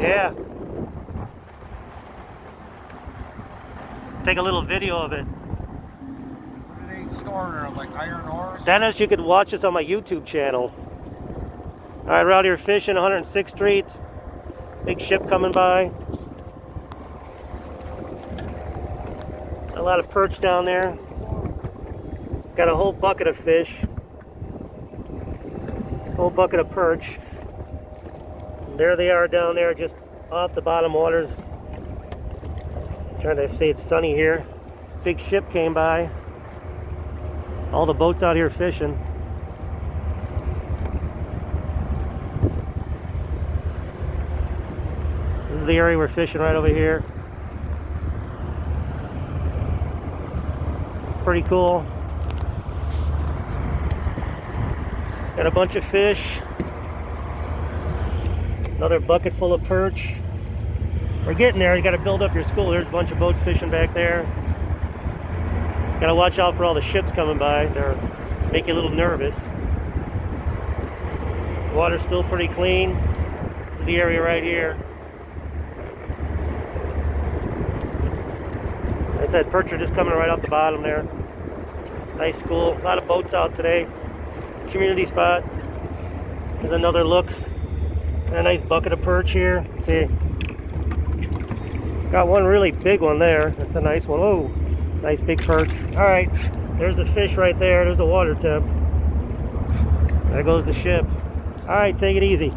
Yeah. Take a little video of it. What do they store there? Like iron ores? Dennis, you could watch this on my YouTube channel. Alright, we're out here fishing 106th Street. Big ship coming by. A lot of perch down there. Got a whole bucket of fish. Whole bucket of perch. And there they are down there, just off the bottom waters. Trying to say it's sunny here. Big ship came by. All the boats out here fishing. This is the area we're fishing right over here. Pretty cool. Got a bunch of fish. Another bucket full of perch. We're getting there. You got to build up your school. There's a bunch of boats fishing back there. Got to watch out for all the ships coming by. They're make you a little nervous. The water's still pretty clean. This is the area right here. Like I said, perch are just coming right off the bottom there. Nice school. A lot of boats out today. Community spot. There's another look. And a nice bucket of perch here. See, got one really big one there. That's a nice one. Oh, nice big perch. All right, there's the fish right there. There's the water temp. There goes the ship. All right, take it easy.